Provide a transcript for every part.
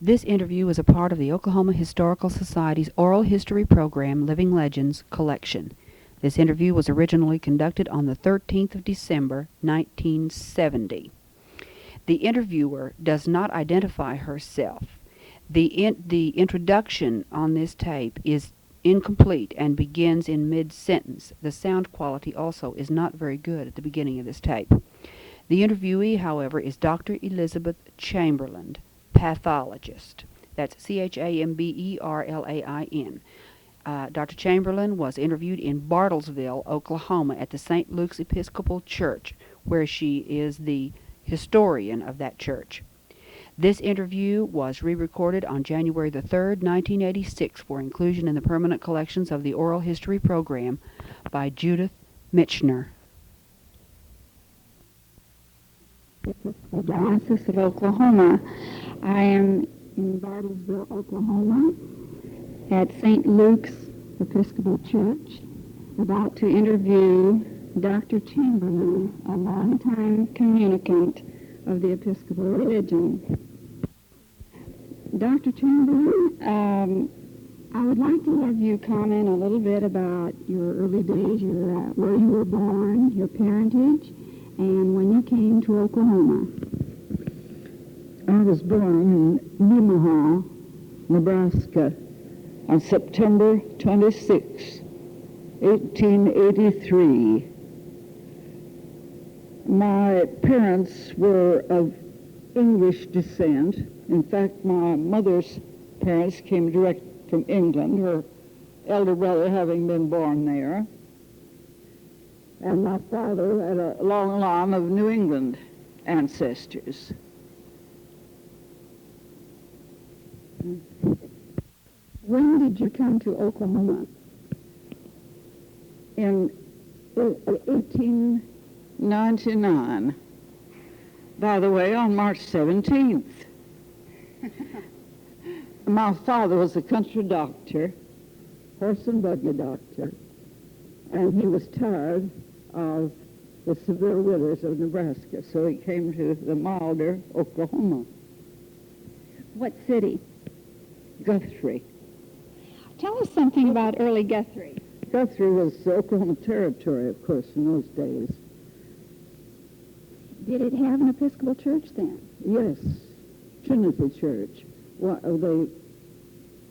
This interview is a part of the Oklahoma Historical Society's Oral History Program Living Legends collection. This interview was originally conducted on the 13th of December, 1970. The interviewer does not identify herself. The introduction on this tape is incomplete and begins in mid-sentence. The sound quality also is not very good at the beginning of this tape. The interviewee, however, is Dr. Elizabeth Chamberlain, pathologist. That's Chamberlain. Dr. Chamberlain was interviewed in Bartlesville, Oklahoma, at the St. Luke's Episcopal Church, where she is the historian of that church. This interview was re-recorded on January the 3rd, 1986, for inclusion in the permanent collections of the Oral History Program by Judith Michener. The Diocese of Oklahoma. I am in Bartlesville, Oklahoma, at St. Luke's Episcopal Church, about to interview Dr. Chamberlain, a longtime communicant of the Episcopal religion. Dr. Chamberlain, I would like to have you comment a little bit about your early days, where you were born, your parentage, and when you came to Oklahoma. I was born in Nemaha, Nebraska, on September 26, 1883. My parents were of English descent. In fact, my mother's parents came direct from England, her elder brother having been born there. And my father had a long line of New England ancestors. When did you come to Oklahoma? In 1899. By the way, on March 17th. My father was a country doctor, horse and buggy doctor, and he was tired of the severe winters of Nebraska, so he came to the milder Oklahoma. What city? Guthrie. Tell us something about early Guthrie. Guthrie was Oklahoma Territory, of course, in those days. Did it have an Episcopal church then? Yes, Trinity Church. Well,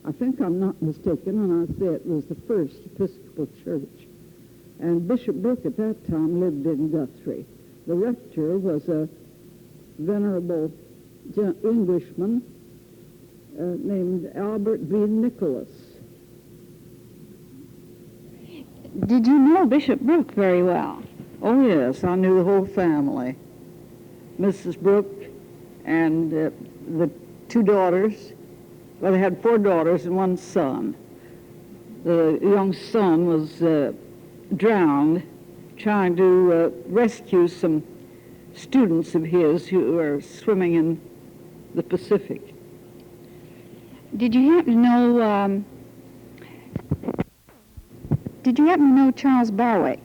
I think I'm not mistaken when I say it was the first Episcopal church. And Bishop Brook at that time lived in Guthrie. The rector was a venerable Englishman named Albert V. Nicholas. Did you know Bishop Brook very well? Oh, yes, I knew the whole family. Mrs. Brook and the two daughters. Well, they had 4 daughters and 1 son. The young son was drowned trying to rescue some students of his who were swimming in the Pacific. Did you happen to know Charles Barwick?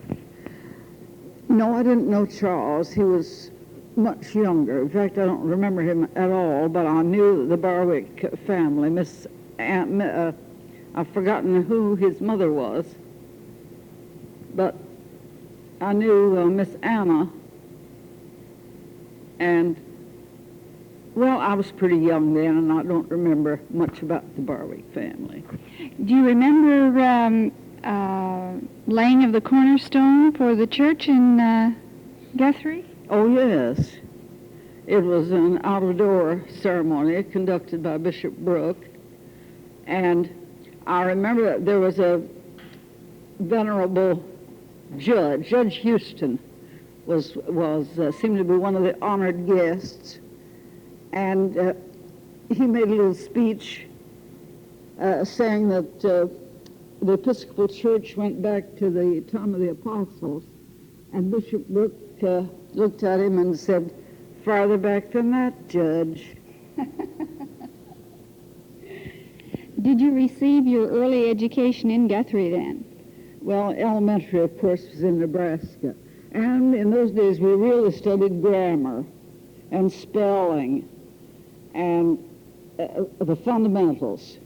No, I didn't know Charles. He was much younger. In fact, I don't remember him at all, but I knew the Barwick family. I've forgotten who his mother was, but I knew Miss Anna, and, well, I was pretty young then, and I don't remember much about the Barwick family. Do you remember laying of the cornerstone for the church in Guthrie? Oh, yes. It was an out-of-door ceremony conducted by Bishop Brook, and I remember that there was a venerable judge. Judge Houston seemed to be one of the honored guests, and he made a little speech saying that the Episcopal Church went back to the time of the apostles, and Bishop Brook looked at him and said, "Farther back than that, Judge." Did you receive your early education in Guthrie then? Well, elementary, of course, was in Nebraska. And in those days, we really studied grammar and spelling and the fundamentals.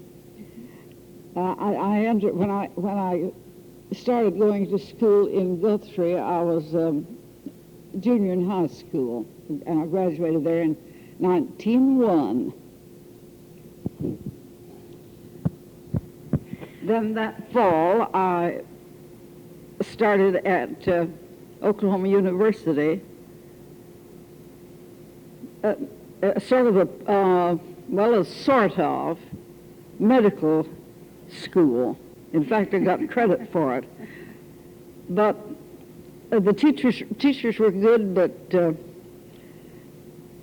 I entered when I started going to school in Guthrie. I was junior in high school, and I graduated there in 1901. Then that fall, I started at Oklahoma University, sort of a medical school. In fact, I got credit for it. But the teachers were good, but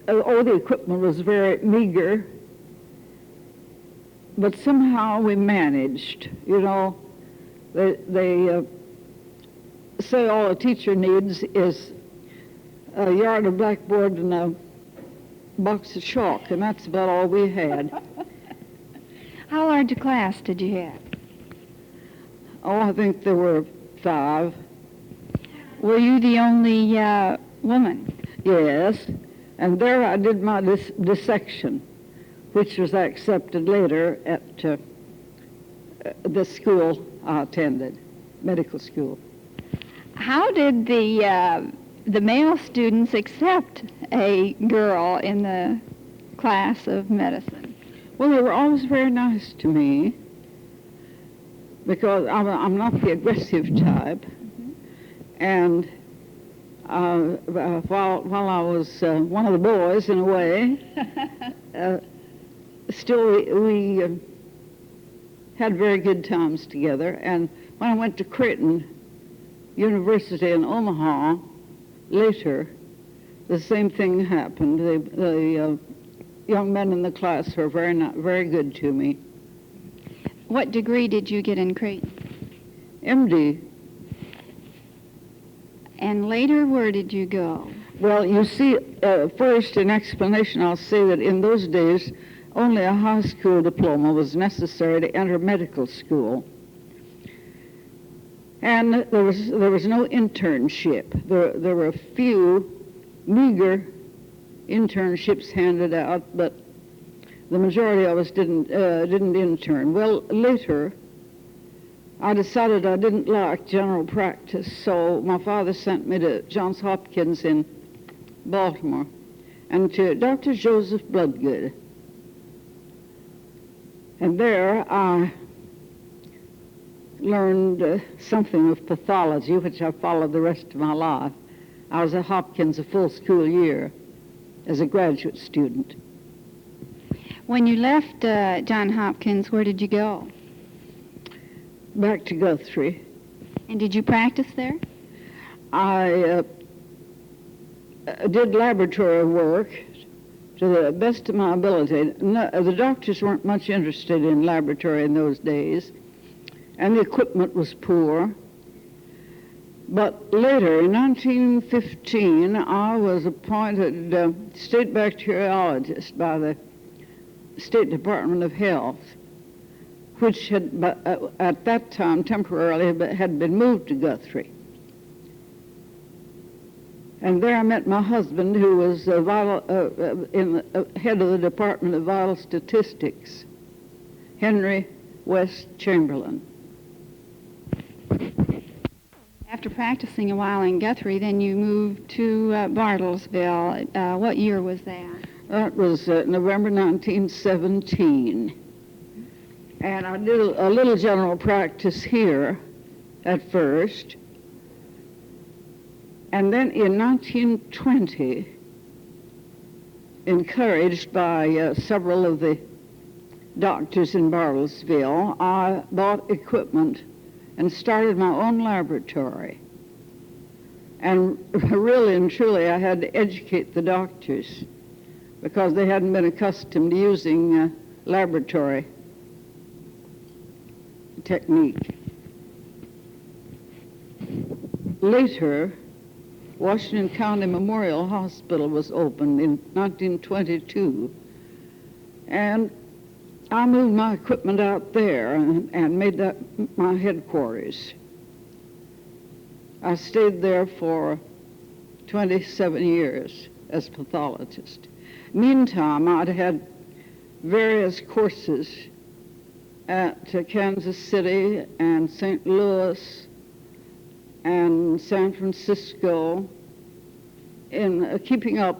all the equipment was very meager. But somehow we managed. You know, they say all a teacher needs is a yard of blackboard and a box of chalk, and that's about all we had. How large a class did you have? Oh, I think there were 5. Were you the only woman? Yes, and there I did my dissection, which was accepted later at the school I attended, medical school. How did the male students accept a girl in the class of medicine? Well, they were always very nice to me, because I'm not the aggressive type. Mm-hmm. And while I was one of the boys in a way, still we had very good times together. And when I went to Creighton University in Omaha later, the same thing happened. The young men in the class were very good to me. What degree did you get in Creighton? MD. And later, where did you go? Well, you see, first, in explanation, I'll say that in those days, only a high school diploma was necessary to enter medical school. And there was no internship. There were a few meager internships handed out, but the majority of us didn't intern. Well, later, I decided I didn't like general practice, so my father sent me to Johns Hopkins in Baltimore and to Dr. Joseph Bloodgood. And there I learned something of pathology, which I followed the rest of my life. I was at Hopkins a full school year as a graduate student. When you left Johns Hopkins, where did you go? Back to Guthrie. And did you practice there? I did laboratory work to the best of my ability. No, the doctors weren't much interested in laboratory in those days, and the equipment was poor. But later, in 1915, I was appointed state bacteriologist by the State Department of Health, which had, at that time, temporarily had been moved to Guthrie. And there I met my husband, who was head of the Department of Vital Statistics, Henry West Chamberlain. After practicing a while in Guthrie, then you moved to Bartlesville. What year was that? That was November 1917. And I did a little general practice here at first. And then in 1920, encouraged by several of the doctors in Bartlesville, I bought equipment and started my own laboratory. And really and truly, I had to educate the doctors because they hadn't been accustomed to using laboratory technique. Later, Washington County Memorial Hospital was opened in 1922, and I moved my equipment out there and made that my headquarters. I stayed there for 27 years as pathologist. Meantime, I'd had various courses at Kansas City and St. Louis and San Francisco in keeping up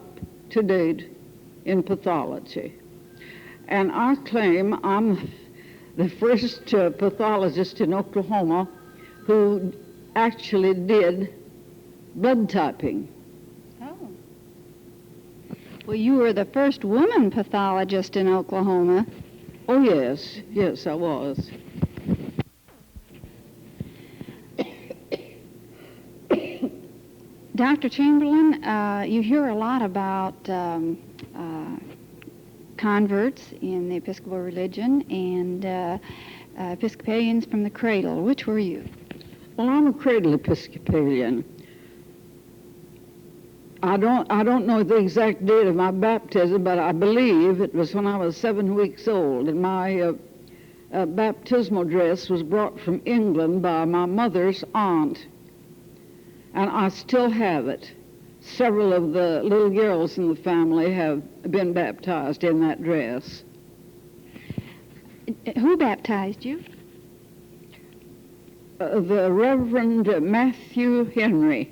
to date in pathology. And I claim I'm the first pathologist in Oklahoma who actually did blood typing. Oh. Well, you were the first woman pathologist in Oklahoma. Oh, yes. Yes, I was. Dr. Chamberlain, you hear a lot about converts in the Episcopal religion and Episcopalians from the cradle. Which were you? Well, I'm a cradle Episcopalian. I don't know the exact date of my baptism, but I believe it was when I was 7 weeks old, and my baptismal dress was brought from England by my mother's aunt, and I still have it. Several of the little girls in the family have been baptized in that dress. Who baptized you? The Reverend Matthew Henry.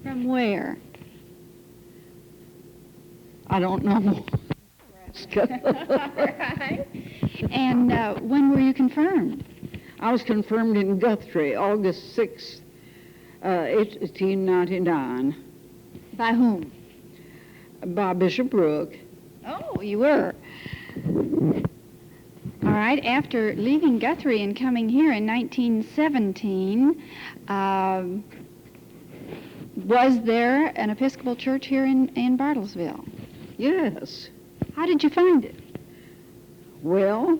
From where? I don't know. Right. And when were you confirmed? I was confirmed in Guthrie, August 6th, 1899. By whom? By Bishop Brook. Oh, you were. All right. After leaving Guthrie and coming here in 1917, was there an Episcopal church here in Bartlesville? Yes. How did you find it? Well,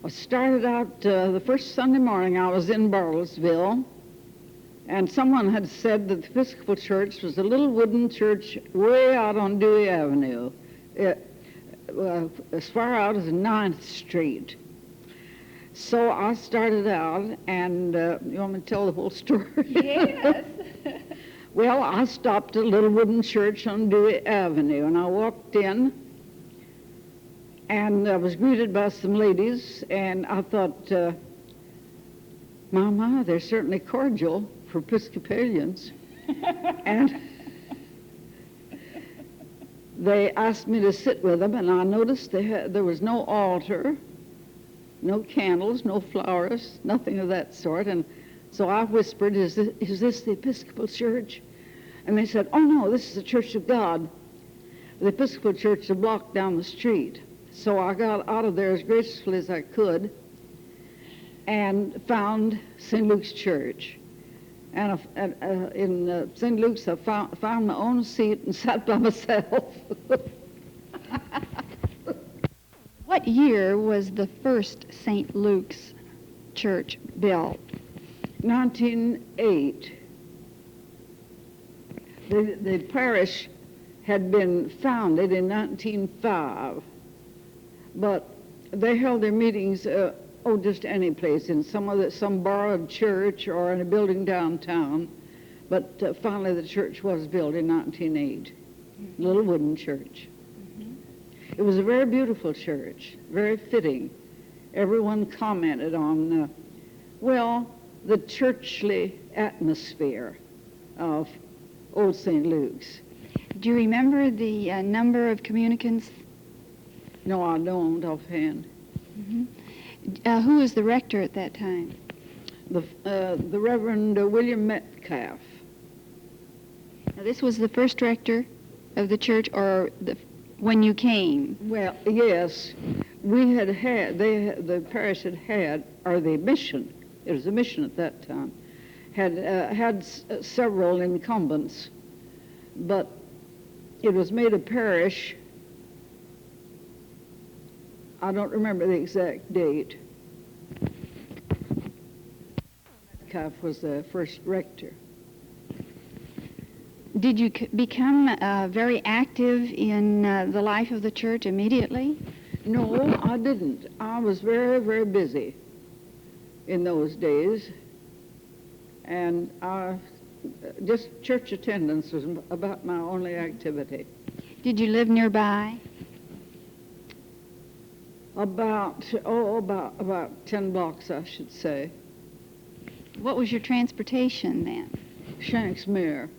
I started out the first Sunday morning I was in Bartlesville, and someone had said that the Episcopal church was a little wooden church way out on Dewey Avenue, as far out as 9th Street. So I started out, and you want me to tell the whole story? Yes. Well, I stopped at a little wooden church on Dewey Avenue, and I walked in, and I was greeted by some ladies, and I thought, Mama, they're certainly cordial for Episcopalians. And they asked me to sit with them, and I noticed there was no altar, no candles, no flowers, nothing of that sort. And so I whispered, is this the Episcopal church? And they said, oh, no, this is the Church of God. The Episcopal church is a block down the street. So I got out of there as gracefully as I could and found St. Luke's Church. And in St. Luke's, I found my own seat and sat by myself. What year was the first St. Luke's Church built? 1908. The parish had been founded in 1905, but they held their meetings, just any place, in some borrowed church or in a building downtown. But finally the church was built in 1908, little wooden church. It was a very beautiful church, very fitting. Everyone commented on, the churchly atmosphere of Old St. Luke's. Do you remember the number of communicants? No, I don't offhand. Who was the rector at that time? The Reverend William Metcalf. Now, this was the first rector of the church, or when you came? Well, yes. We the parish had, or the mission, it was a mission at that time, had several incumbents, but it was made a parish. I don't remember the exact date. Metcalf was the first rector. Did you become very active in the life of the church immediately? No, I didn't. I was very, very busy in those days, and just church attendance was about my only activity. Did you live nearby? About 10 blocks, I should say. What was your transportation then? Shanksmere.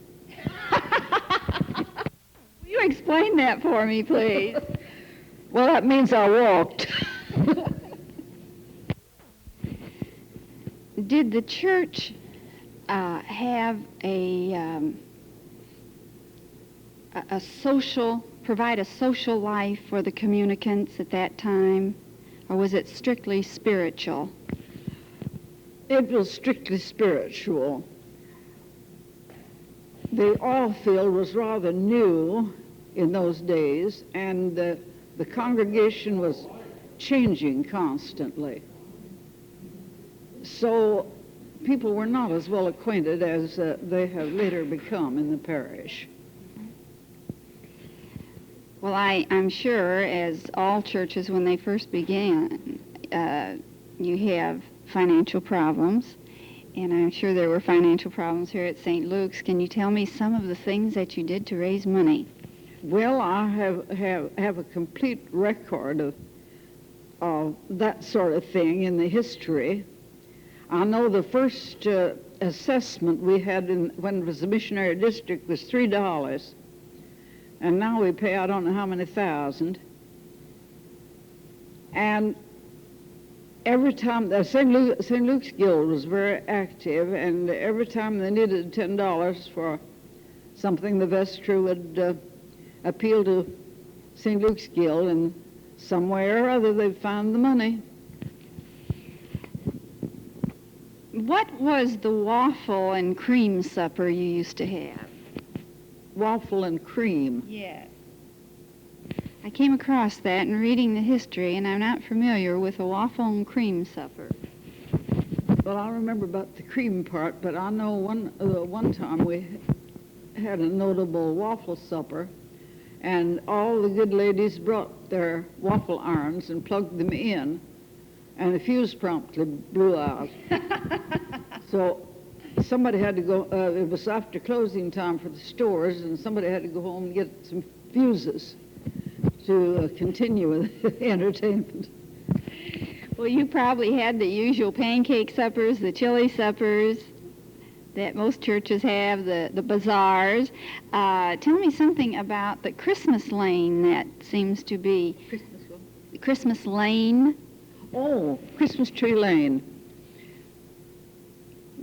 Will you explain that for me, please? Well, that means I walked. Did the church have provide a social life for the communicants at that time, or was it strictly spiritual? It was strictly spiritual. The oil field was rather new in those days, and the congregation was changing constantly. So people were not as well acquainted as they have later become in the parish. Well, I'm sure, as all churches when they first began, you have financial problems, and I'm sure there were financial problems here at St. Luke's. Can you tell me some of the things that you did to raise money? Well, I have a complete record of that sort of thing in the history. I know the first assessment we had when it was the missionary district was $3, and now we pay I don't know how many thousand. And every time the St. Luke's Guild was very active, and every time they needed $10 for something, the vestry would appeal to St. Luke's Guild, and some way or other they'd find the money. What was the waffle and cream supper you used to have? Waffle and cream. Yes. I came across that in reading the history, and I'm not familiar with a waffle and cream supper. Well, I remember about the cream part, but I know one time we had a notable waffle supper, and all the good ladies brought their waffle irons and plugged them in, and the fuse promptly blew out. So somebody had to go, it was after closing time for the stores, and somebody had to go home and get some fuses to continue with the entertainment. Well, you probably had the usual pancake suppers, the chili suppers that most churches have, the bazaars. Tell me something about the Christmas lane that seems to be... Christmas lane? Oh, Christmas Tree Lane.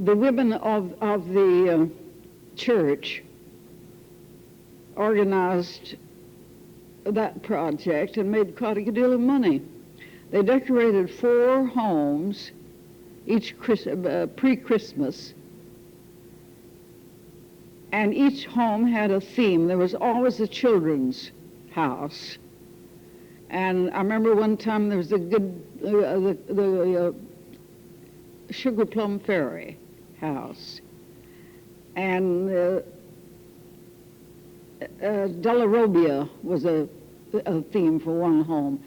The women of the church organized that project and made quite a good deal of money. They decorated 4 homes each pre-Christmas, and each home had a theme. There was always a children's house, and I remember one time there was a good the Sugar Plum Fairy house, and Della Robbia was a theme for one home,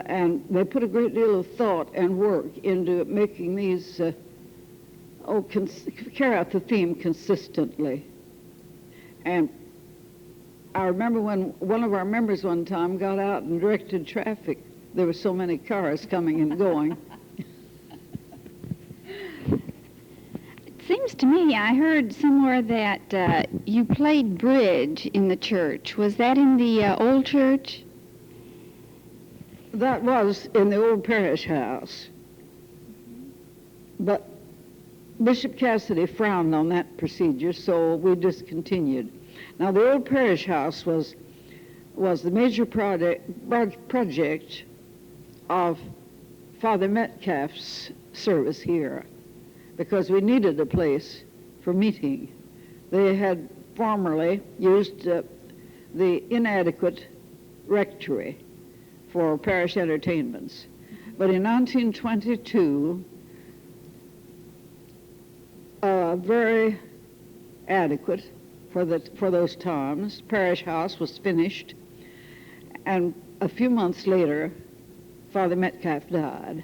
and they put a great deal of thought and work into making these carry out the theme consistently. And I remember when one of our members one time got out and directed traffic. There were so many cars coming and going. It seems to me I heard somewhere that you played bridge in the church. Was that in the old church? That was in the old Parish House. But Bishop Cassidy frowned on that procedure, so we discontinued. Now, the old Parish House was the major project of Father Metcalf's service here, because we needed a place for meeting. They had formerly used the inadequate rectory for parish entertainments. But in 1922, very adequate for those times, Parish House was finished, and a few months later, Father Metcalf died.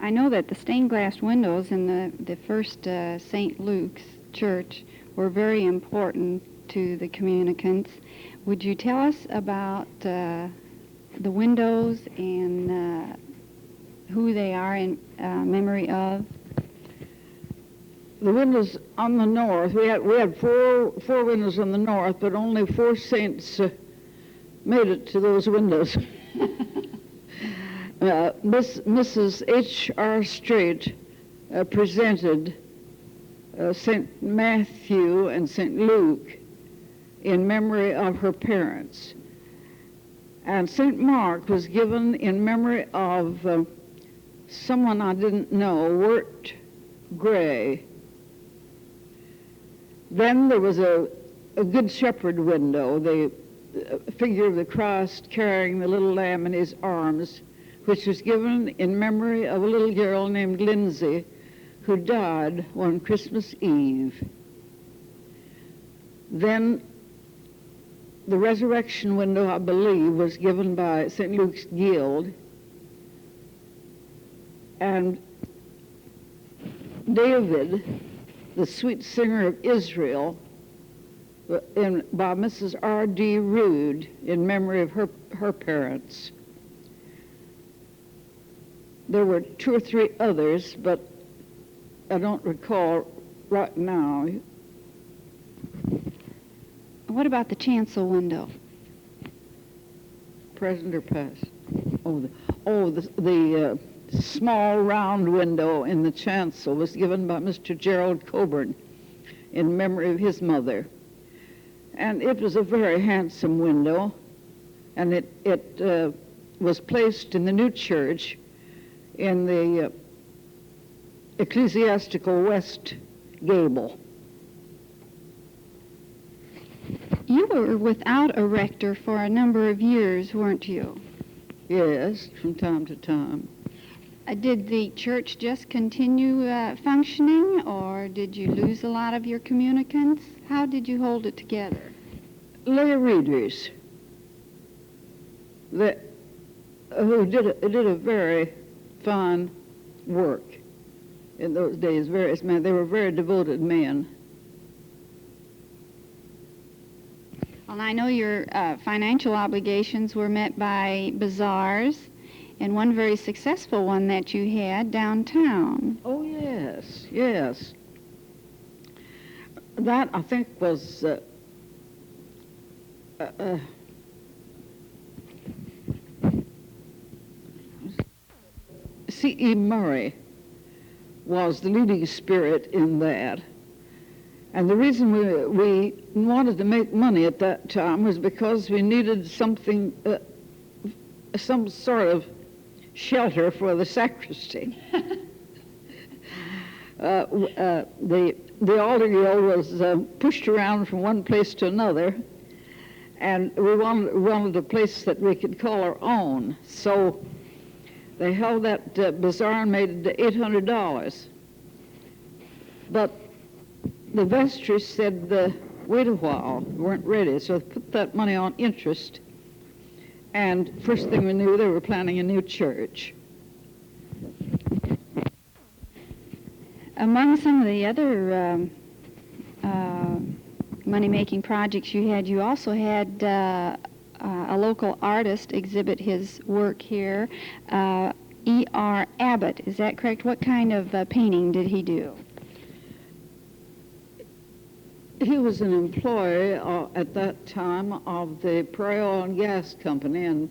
I know that the stained glass windows in the first St. Luke's church were very important to the communicants. Would you tell us about the windows and who they are in memory of? The windows on the north, we had four windows on the north, but only 4 saints made it to those windows. Mrs. H.R. Strait presented St. Matthew and St. Luke in memory of her parents. And St. Mark was given in memory of someone I didn't know, Wirt Gray. Then there was a Good Shepherd window, the figure of the Christ carrying the little lamb in his arms, which was given in memory of a little girl named Lindsay who died on Christmas Eve. Then the resurrection window, I believe, was given by St. Luke's Guild. And David, the sweet singer of Israel, by Mrs. R.D. Rood in memory of her parents. There were 2 or 3 others, but I don't recall right now. What about the chancel window? Present or past? The small round window in the chancel was given by Mr. Gerald Coburn in memory of his mother. And it was a very handsome window, and it was placed in the new church in the ecclesiastical west gable. You were without a rector for a number of years, weren't you? Yes, from time to time. Did the church just continue functioning, or did you lose a lot of your communicants? How did you hold it together? Lay readers who did a very fine work in those days. Various men, they were very devoted men. Well, I know your financial obligations were met by bazaars, and one very successful one that you had downtown. Oh, yes, yes. That, I think, was C.E. Murray was the leading spirit in that. And the reason we wanted to make money at that time was because we needed something, some sort of shelter for the sacristy. The altar guild was pushed around from one place to another, and we wanted a place that we could call our own. So they held that bazaar and made it $800. But the vestry said, wait a while, we weren't ready, so they put that money on interest. And first thing we knew, they were planning a new church. Among some of the other money-making projects you also had a local artist exhibit his work here, E.R. Abbot. Is that correct? What kind of painting did he do? He was an employee at that time of the Prairie Oil and Gas Company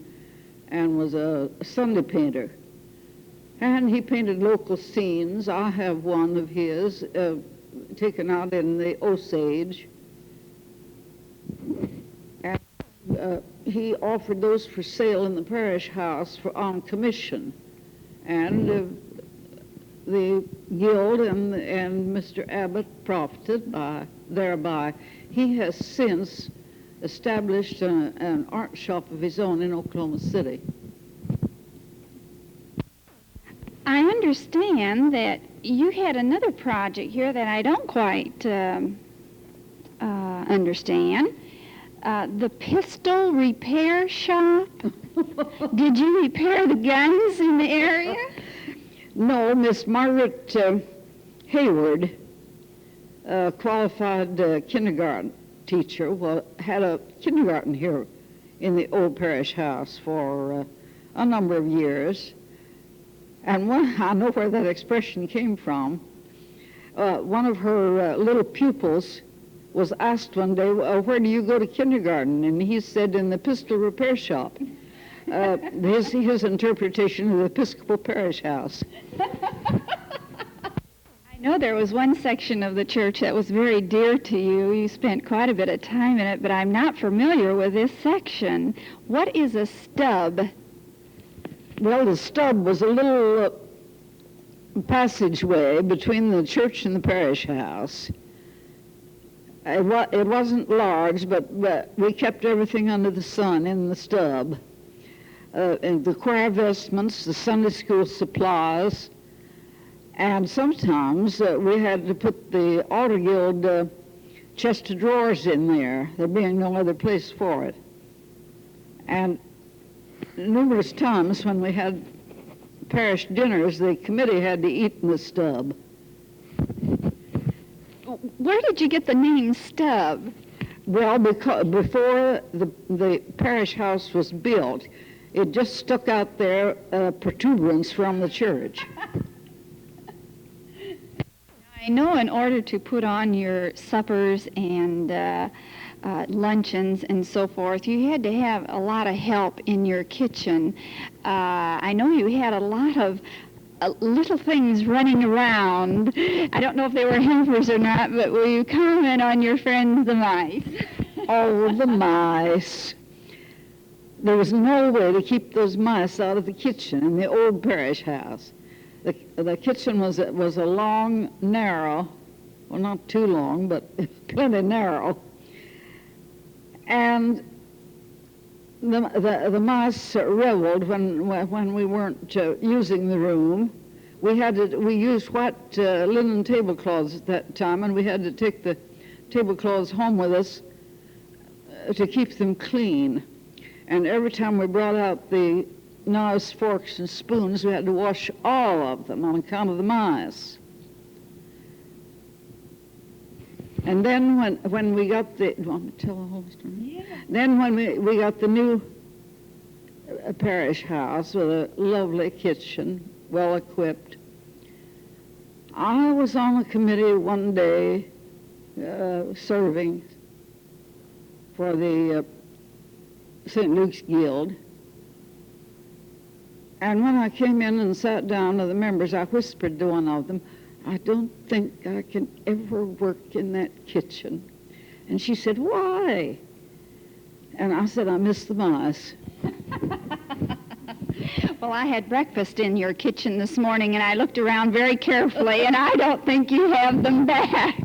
and was a Sunday painter. And he painted local scenes. I have one of his taken out in the Osage. And he offered those for sale in the Parish House on commission. And the guild and Mr. Abbot profited thereby. He has since established an art shop of his own in Oklahoma City. I understand that you had another project here that I don't quite understand. The pistol repair shop. Did you repair the guns in the area? No, Miss Margaret Hayward, qualified kindergarten teacher, had a kindergarten here in the old parish house for a number of years. And I know where that expression came from. One of her little pupils was asked one day, where do you go to kindergarten? And he said, in the Episcopal repair shop. His interpretation of the Episcopal Parish House. I know there was one section of the church that was very dear to you. You spent quite a bit of time in it, but I'm not familiar with this section. What is a stub? Well, the stub was a little passageway between the church and the parish house. It wasn't large, but we kept everything under the sun in the stub. And the choir vestments, the Sunday school supplies, and sometimes we had to put the Altar Guild chest of drawers in there being no other place for it. And numerous times when we had parish dinners, the committee had to eat in the stub. Where did you get the name stub? Well, because before the parish house was built, it just stuck out there, protuberance from the church. I know in order to put on your suppers and luncheons and so forth, you had to have a lot of help in your kitchen. I know you had a lot of little things running around. I don't know if they were helpers or not, but will you comment on your friends, the mice? Oh, the mice. There was no way to keep those mice out of the kitchen in the old parish house. The kitchen was a long, narrow, well, not too long, but plenty narrow. And the mice reveled when we weren't using the room. We used white linen tablecloths at that time, and we had to take the tablecloths home with us to keep them clean. And every time we brought out the knives, forks, and spoons, we had to wash all of them on account of the mice. And then when we got the, you want me to tell the whole story? Yeah. Then when we got the new parish house with a lovely kitchen, well equipped, I was on the committee one day serving for the St. Luke's Guild. And when I came in and sat down to the members, I whispered to one of them, I don't think I can ever work in that kitchen. And she said, why? And I said, I miss the mice. Well, I had breakfast in your kitchen this morning, and I looked around very carefully, and I don't think you have them back.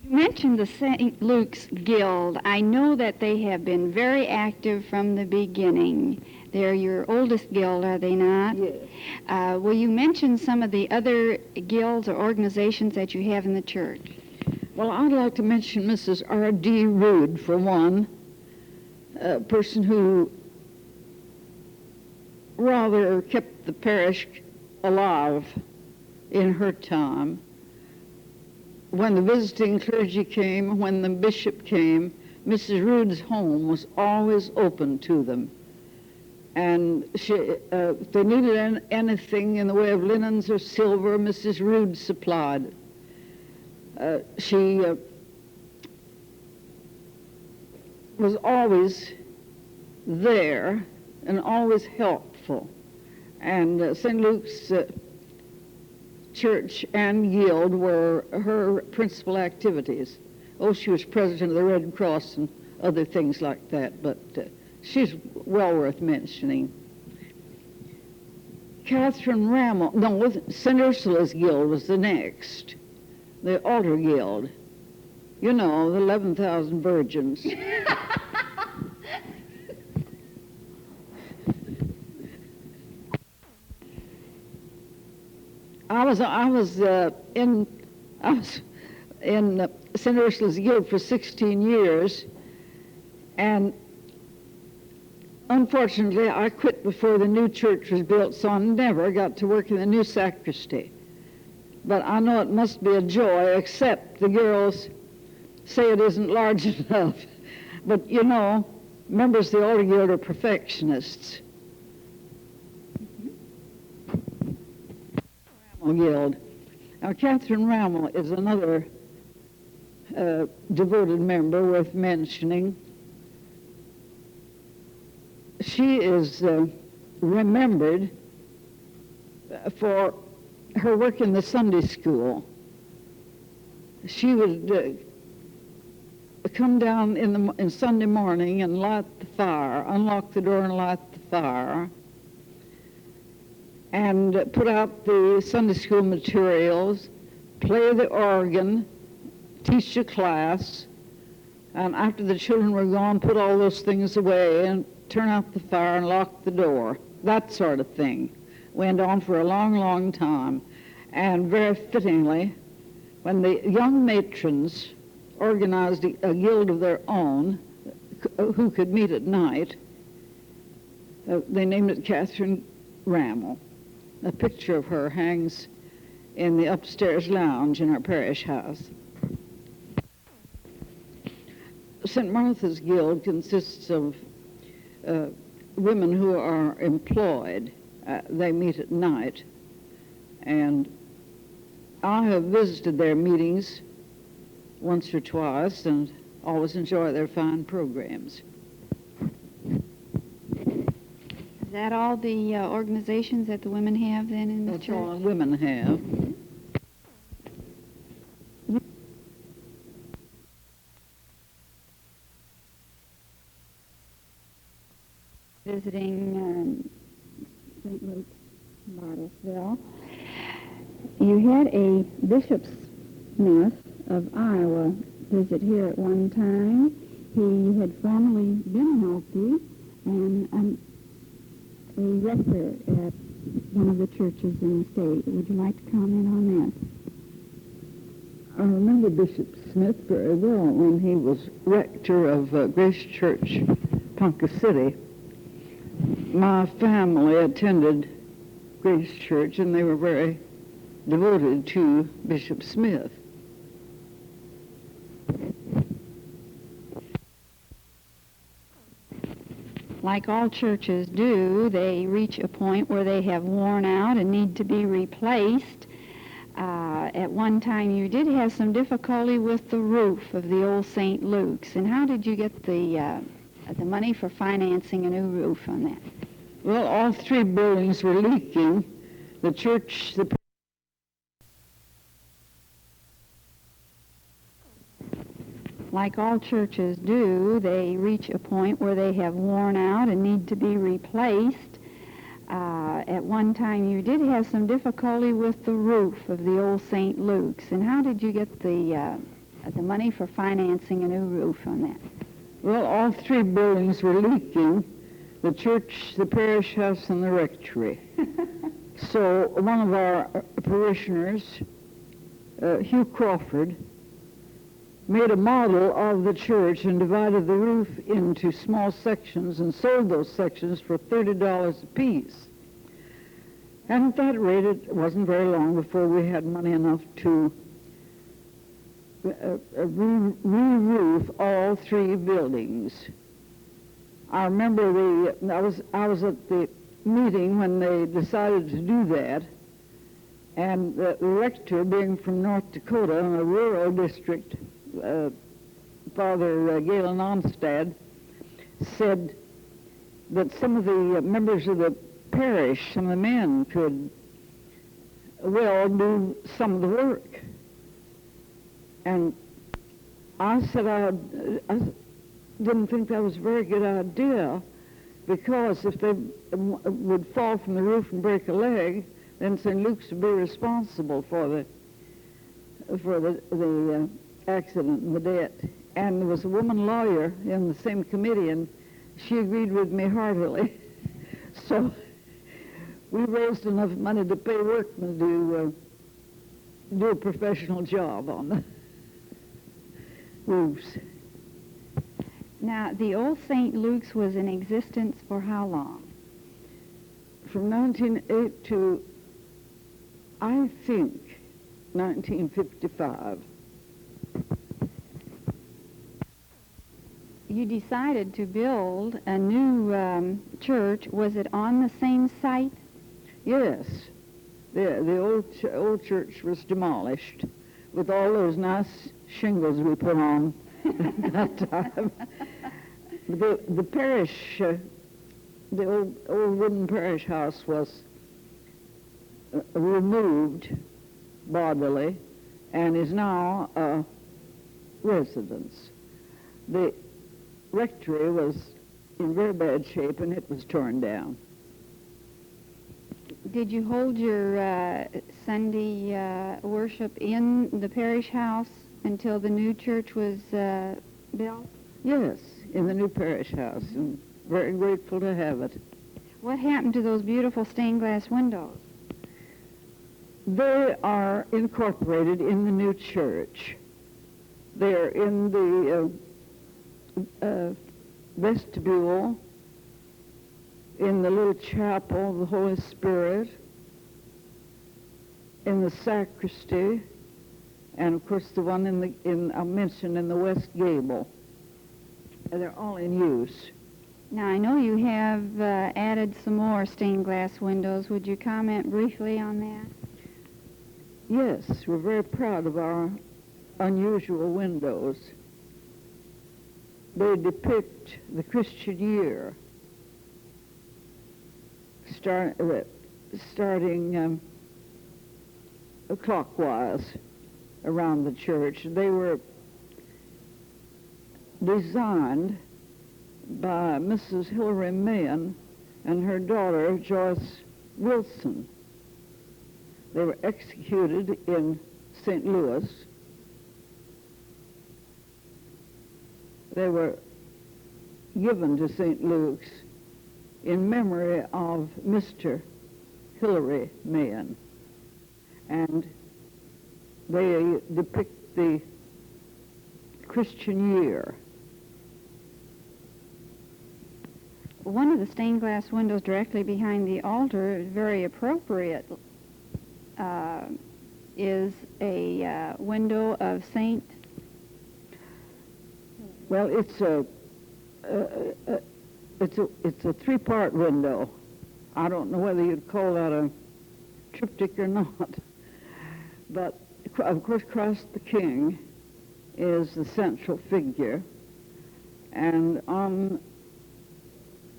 You mentioned the St. Luke's Guild. I know that they have been very active from the beginning. They're your oldest guild, are they not? Yes. Will you mention some of the other guilds or organizations that you have in the church? Well, I'd like to mention Mrs. R.D. Rood, for one, a person who rather kept the parish alive in her time. When the visiting clergy came, when the bishop came, Mrs. Rood's home was always open to them. And if they needed anything in the way of linens or silver, Mrs. Rood supplied. She was always there and always helpful. And St. Luke's Church and Guild were her principal activities. Oh, she was president of the Red Cross and other things like that, but she's well worth mentioning. Catherine Rammel, no, St. Ursula's Guild was the next. The Altar Guild. You know, the 11,000 virgins. I was in St. Ursula's Guild for 16 years, and unfortunately I quit before the new church was built, so I never got to work in the new sacristy. But I know it must be a joy, except the girls say it isn't large enough. But, you know, members of the Order Guild are perfectionists. Rammel Guild. Now, Catherine Rammel is another devoted member worth mentioning. She is remembered for her work in the Sunday school. She would come down in Sunday morning and light the fire, unlock the door and light the fire, and put out the Sunday school materials, play the organ, teach a class, and after the children were gone, put all those things away and turn out the fire and lock the door. That sort of thing went on for a long, long time. And very fittingly, when the young matrons organized a guild of their own who could meet at night, they named it Catherine Rammel. A picture of her hangs in the upstairs lounge in our parish house. St. Martha's Guild consists of women who are employed. They meet at night, and I have visited their meetings once or twice and always enjoy their fine programs. Is that all the organizations that the women have then in the church? That's all women have. Visiting St. Luke's, Bartlesville. You had a Bishop Smith of Iowa visit here at one time. He had formerly been an Okie and a rector at one of the churches in the state. Would you like to comment on that? I remember Bishop Smith very well when he was rector of Grace Church, Ponca City. My family attended Grace Church, and they were very devoted to Bishop Smith. Like all churches do, they reach a point where they have worn out and need to be replaced. At one time, you did have some difficulty with the roof of the old St. Luke's. And how did you get the money for financing a new roof on that? Well, all three buildings were leaking. The church, Like all churches do, they reach a point where they have worn out and need to be replaced. At one time, you did have some difficulty with the roof of the old St. Luke's. And how did you get the money for financing a new roof on that? well, all three buildings were leaking, the church, the parish house, and the rectory. So one of our parishioners, Hugh Crawford, made a model of the church and divided the roof into small sections and sold those sections for $30 apiece. And at that rate, it wasn't very long before we had money enough to re-roof all three buildings. I remember I was at the meeting when they decided to do that, and the rector, being from North Dakota in a rural district, Father Galen Onstad, said that some of the members of the parish, some of the men, could well do some of the work. And I said I didn't think that was a very good idea, because if they would fall from the roof and break a leg, then St. Luke's would be responsible for the accident and the debt. And there was a woman lawyer in the same committee, and she agreed with me heartily. So we raised enough money to pay workmen to do a professional job on the roofs. Now, the old St. Luke's was in existence for how long? From 1908 to, I think, 1955. you decided to build a new church, was it on the same site? Yes. The old church was demolished with all those nice shingles we put on at that time. The parish, the old wooden parish house was removed bodily and is now a residence. The rectory was in very bad shape and it was torn down. Did you hold your Sunday worship in the parish house until the new church was built? Yes, in the new parish house, and very grateful to have it. What happened to those beautiful stained glass windows? They are incorporated in the new church. They're in the vestibule, in the little chapel of the Holy Spirit, in the sacristy, and of course the one I mentioned in the west gable. And they're all in use. Now I know you have added some more stained glass windows. Would you comment briefly on that? Yes, we're very proud of our unusual windows. They depict the Christian year, starting clockwise around the church. They were designed by Mrs. Hilary Mahan and her daughter, Joyce Wilson. They were executed in St. Louis. They were given to St. Luke's in memory of Mr. Hilary Mahan. And they depict the Christian year. One of the stained glass windows directly behind the altar, very appropriate, is a window of Saint. Well, it's a three-part window. I don't know whether you'd call that a triptych or not, but of course Christ the King is the central figure, and on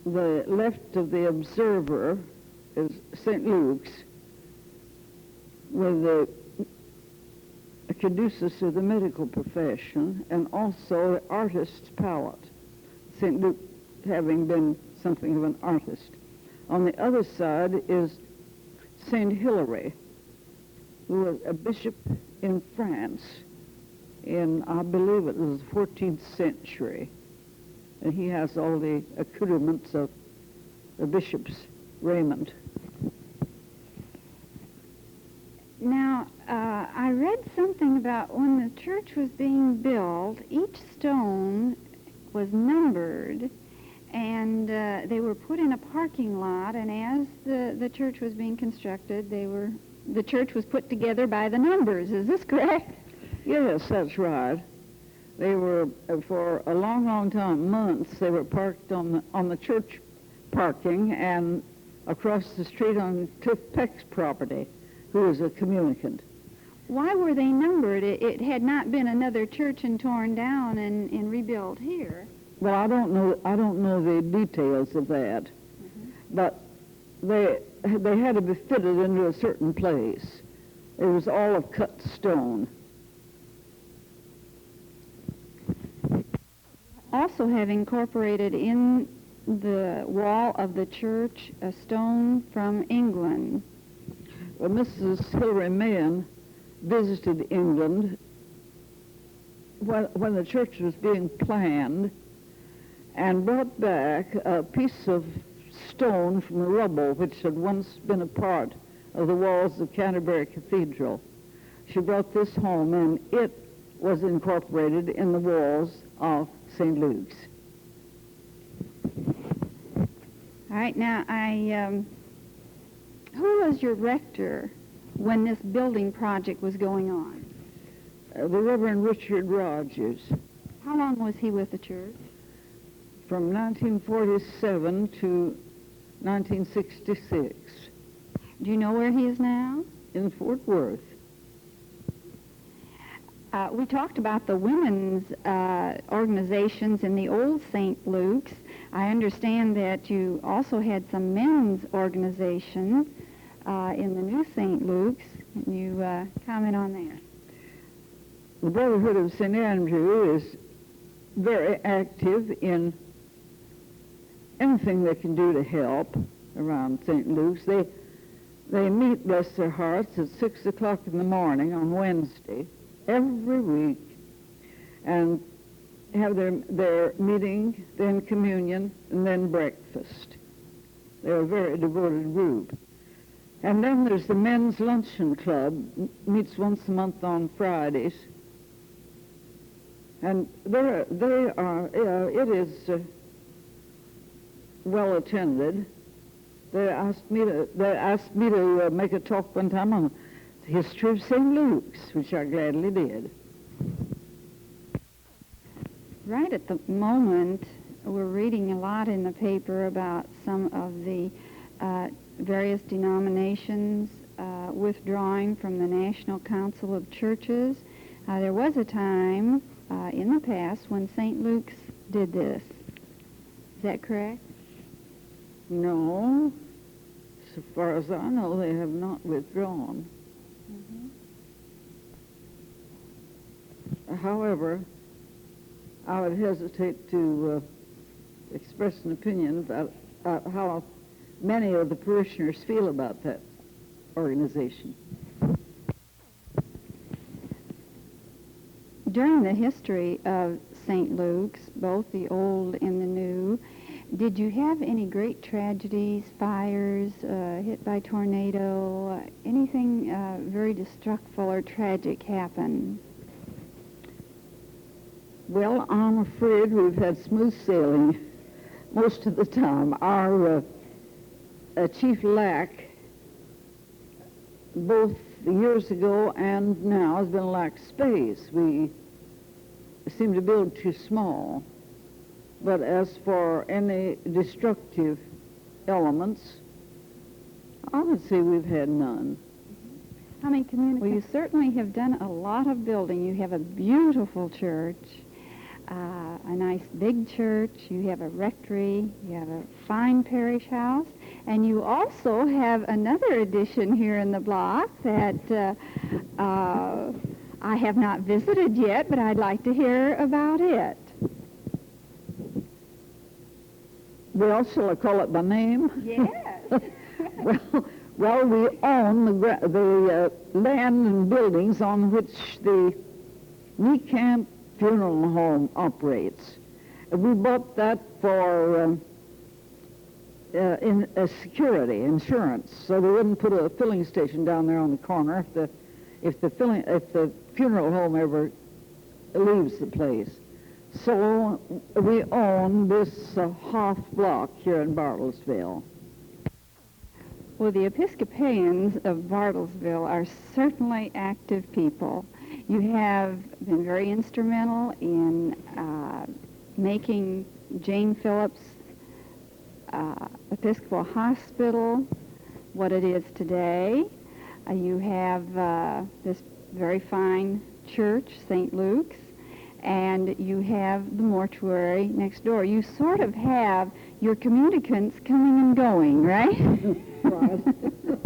the left of the observer is St. Luke's with the caduceus of the medical profession and also the artist's palette, St. Luke having been something of an artist. On the other side is St. Hilary, who was a bishop in France in, I believe it was the 14th century. And he has all the accoutrements of the bishop's raiment. Now, I read something about when the church was being built, each stone was numbered, and they were put in a parking lot, and as the church was being constructed, the church was put together by the numbers. Is this correct? Yes, that's right. They were, for a long, long time, months, they were parked on the church parking and across the street on Cliff Peck's property, who was a communicant. Why were they numbered? It had not been another church and torn down and rebuilt here. Well, I don't know the details of that, but they had to be fitted into a certain place. It was all of cut stone. Also have incorporated in the wall of the church a stone from England. Well, Mrs. Hilary Mahan visited England when the church was being planned and brought back a piece of stone from the rubble which had once been a part of the walls of Canterbury Cathedral. She brought this home and it was incorporated in the walls of St. Luke's. All right, now who was your rector when this building project was going on? The Reverend Richard Rogers. How long was he with the church? from 1947 to 1966 Do you know where he is now? in Fort Worth. We talked about the women's organizations in the old St. Luke's. I understand that you also had some men's organizations in the new St. Luke's. Can you comment on that? The Brotherhood of St. Andrew is very active in anything they can do to help around St. Luke's. They meet, bless their hearts, at 6 o'clock in the morning on Wednesday every week and have their meeting, then communion, and then breakfast. They're a very devoted group. And then there's the Men's Luncheon Club, meets once a month on Fridays. And it is well attended. They asked me to make a talk one time on the history of St. Luke's, which I gladly did. Right at the moment, we're reading a lot in the paper about some of the various denominations withdrawing from the National Council of Churches. There was a time in the past when St. Luke's did this. Is that correct? No. So far as I know, they have not withdrawn. However, I would hesitate to express an opinion about how many of the parishioners feel about that organization. During the history of St. Luke's, both the old and the new, did you have any great tragedies, fires, hit by tornado, anything very destructive or tragic happen? Well, I'm afraid we've had smooth sailing most of the time. Our chief lack, both years ago and now, has been lack space. We seem to build too small. But as for any destructive elements, I would say we've had none. How many communities? Well, you certainly have done a lot of building. You have a beautiful church, a nice big church. You have a rectory. You have a fine parish house. And you also have another addition here in the block that I have not visited yet, but I'd like to hear about it. Well, shall I call it by name? Yes. Well, we own the land and buildings on which the Camp Funeral Home operates. We bought that for security, insurance, so they wouldn't put a filling station down there on the corner if the funeral home ever leaves the place. So we own this half block here in Bartlesville. Well, the Episcopalians of Bartlesville are certainly active people. You have been very instrumental in making Jane Phillips Episcopal Hospital what it is today. You have this very fine church, St. Luke's, and you have the mortuary next door. You sort of have your communicants coming and going, right? Right. This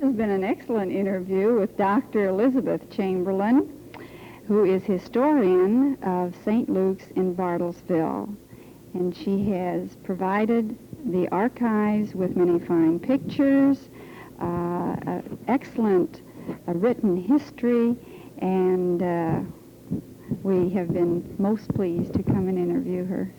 has been an excellent interview with Dr. Elizabeth Chamberlain, who is historian of St. Luke's in Bartlesville. And she has provided the archives with many fine pictures, excellent written history, and we have been most pleased to come and interview her.